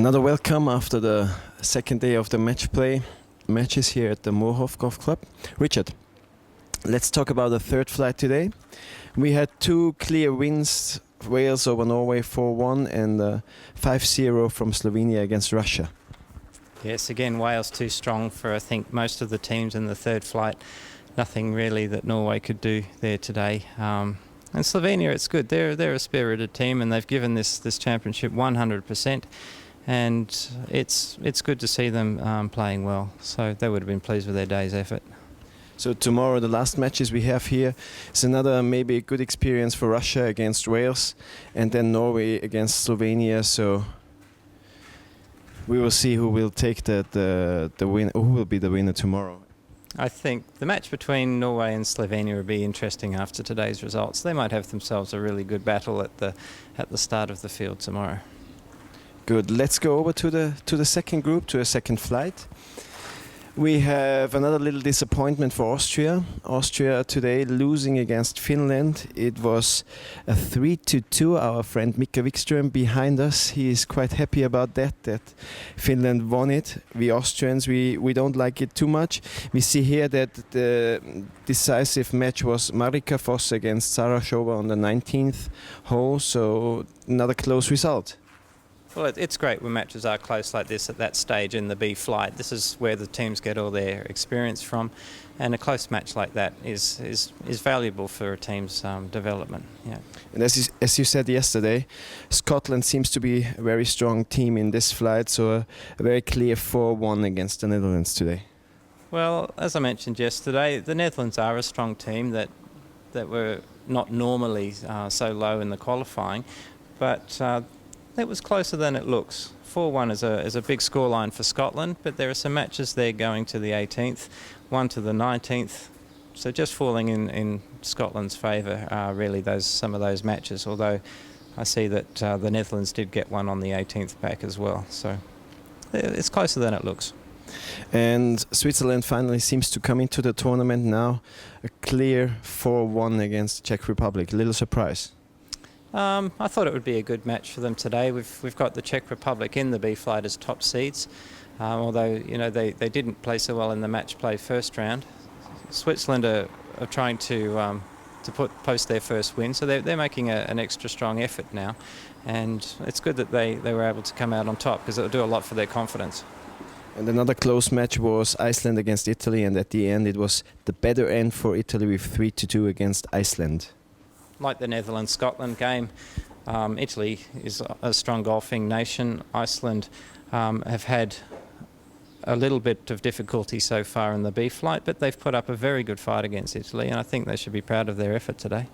Another welcome after the second day of the matches here at the Moorhof Golf Club. Richard, let's talk about the third flight today. We had two clear wins, Wales over Norway 4-1 and 5-0 from Slovenia against Russia. Yes, again, Wales too strong for, I think, most of the teams in the third flight. Nothing really that Norway could do there today. And Slovenia, it's good. They're a spirited team, and they've given this championship 100%. And it's good to see them playing well. So they would have been pleased with their day's effort. So tomorrow, the last matches we have here is another maybe good experience for Russia against Wales, and then Norway against Slovenia. So we will see who will take the win. Who will be the winner tomorrow? I think the match between Norway and Slovenia will be interesting after today's results. They might have themselves a really good battle at the start of the field tomorrow. Good. Let's go over to the second group, to a second flight. We have another little disappointment for Austria. Austria today losing against Finland. It was a 3-2. Our friend Mika Wikström behind us, he is quite happy about that Finland won it. We Austrians, we don't like it too much. We see here that the decisive match was Marika Voss against Sarashova on the 19th hole, so another close result. Well, it's great when matches are close like this at that stage in the B flight. This is where the teams get all their experience from, and a close match like that is valuable for a team's development. Yeah. And as you said yesterday, Scotland seems to be a very strong team in this flight, so a very clear 4-1 against the Netherlands today. Well, as I mentioned yesterday, the Netherlands are a strong team that were not normally so low in the qualifying, but that was closer than it looks. 4-1 is a big scoreline for Scotland, but there are some matches there going to the 18th, one to the 19th. So just falling in Scotland's favour are really some of those matches, although I see that the Netherlands did get one on the 18th back as well. So it's closer than it looks. And Switzerland finally seems to come into the tournament now. A clear 4-1 against the Czech Republic. A little surprise. I thought it would be a good match for them today. We've got the Czech Republic in the B flight as top seeds, although they didn't play so well in the match play first round. Switzerland are trying to post their first win, so they're making an extra strong effort now, and it's good that they were able to come out on top because it'll do a lot for their confidence. And another close match was Iceland against Italy, and at the end it was the better end for Italy with 3-2 against Iceland. Like the Netherlands-Scotland game, Italy is a strong golfing nation. Iceland have had a little bit of difficulty so far in the B flight, but they've put up a very good fight against Italy, and I think they should be proud of their effort today.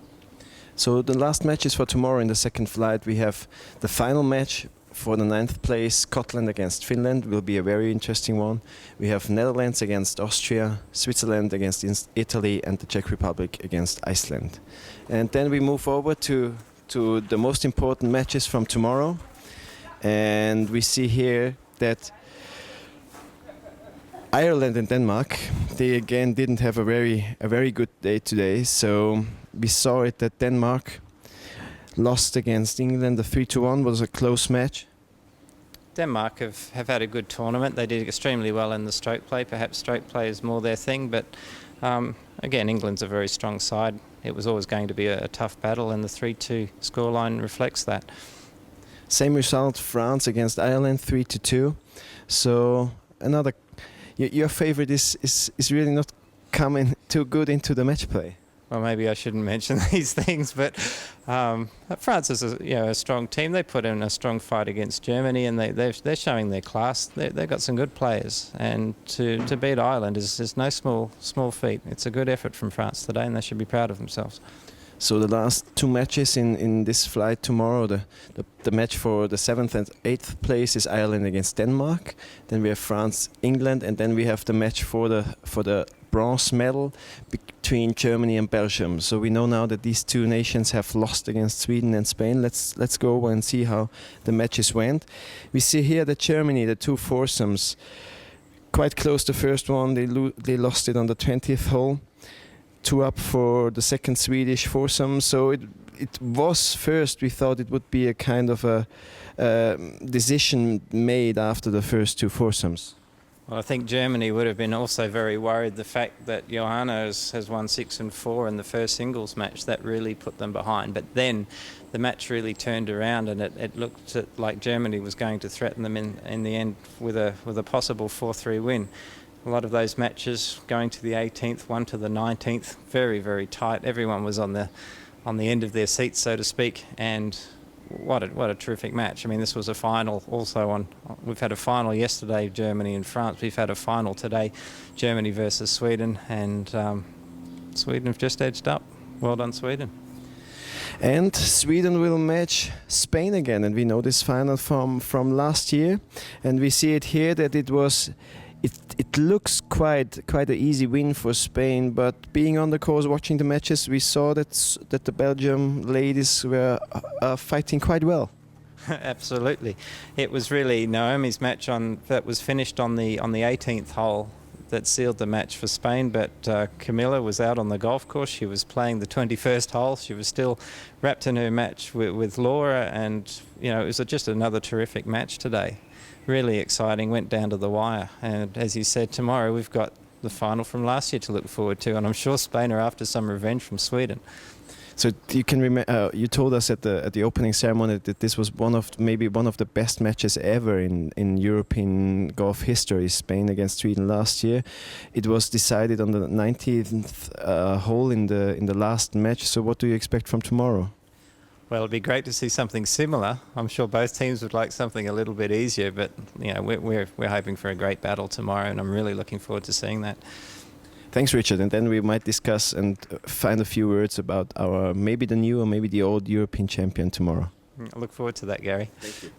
So the last matches for tomorrow in the second flight, we have the final match for the 9th place, Scotland against Finland, will be a very interesting one. We have Netherlands against Austria, Switzerland against Italy, and the Czech Republic against Iceland. And then we move over to the most important matches from tomorrow. And we see here that Ireland and Denmark, they again didn't have a very good day today. So we saw it that Denmark lost against England. The 3-1 was a close match. Denmark have had a good tournament. They did extremely well in the stroke play. Perhaps stroke play is more their thing, but again, England's a very strong side. It was always going to be a tough battle, and the 3-2 scoreline reflects that. Same result, France against Ireland, 3-2. So another, your favourite is really not coming too good into the match play. Well, maybe I shouldn't mention these things, but France is a strong team. They put in a strong fight against Germany, and they're showing their class. They've got some good players, and to beat Ireland is no small feat. It's a good effort from France today, and they should be proud of themselves. So the last two matches in this flight tomorrow, the match for the 7th and 8th place is Ireland against Denmark. Then we have France, England, and then we have the match for the bronze medal between Germany and Belgium. So we know now that these two nations have lost against Sweden and Spain. Let's go over and see how the matches went. We see here that Germany, the two foursomes, quite close. The first one, they lost it on the 20th hole. 2 up for the second Swedish foursome. So it was first, we thought it would be a kind of a decision made after the first two foursomes. Well, I think Germany would have been also very worried. The fact that Johanna has won 6 and 4 in the first singles match, that really put them behind. But then the match really turned around, and it looked like Germany was going to threaten them in the end with a possible 4-3 win. A lot of those matches going to the 18th, one to the 19th, very, very tight. Everyone was on the end of their seats, so to speak, and what a terrific match. I mean, this was a final also we've had a final yesterday, Germany and France. We've had a final today, Germany versus Sweden, and Sweden have just edged up. Well done, Sweden. And Sweden will match Spain again, and we know this final from last year, and we see it here that it looks quite an easy win for Spain, but being on the course watching the matches, we saw that the Belgium ladies were fighting quite well. Absolutely. It was really Naomi's match that was finished on the 18th hole that sealed the match for Spain, but Camilla was out on the golf course. She was playing the 21st hole. She was still wrapped in her match with Laura, and it was just another terrific match today. Really exciting, went down to the wire, and as you said, tomorrow we've got the final from last year to look forward to, and I'm sure Spain are after some revenge from Sweden. So you can remember, you told us at the opening ceremony that this was maybe one of the best matches ever in European golf history. Spain against Sweden last year. It was decided on the 19th hole in the last match. So what do you expect from tomorrow? Well, it'd be great to see something similar. I'm sure both teams would like something a little bit easier, but we're hoping for a great battle tomorrow, and I'm really looking forward to seeing that. Thanks, Richard. And then we might discuss and find a few words about maybe the new or maybe the old European champion tomorrow. I look forward to that, Gary. Thank you.